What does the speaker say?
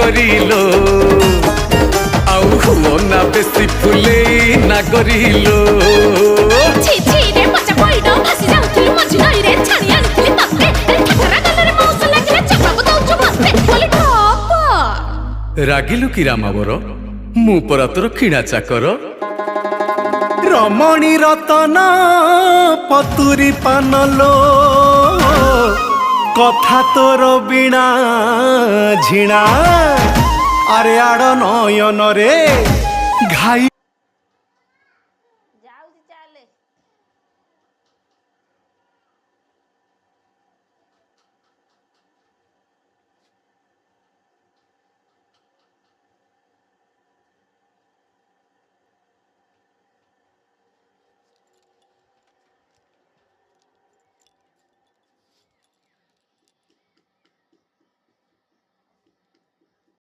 करिलो आउ हुओ ना बेसी फुले ना करिलो ছি ছি রে পচা কইডো ভাসি যাউছিলু মঝি নই রে ছানি আনিছিলি ততে ঠাকরা গলরে মাউস লাগিলে চাপাবো দউଛୁ মতে বলি ঠপ रागिलु कि रामावर मु परा तोर किणा चाकर रमणी रतन पतुरी पानलो कथा तोर बिना झिणा अरे आड़ नयन रे घाई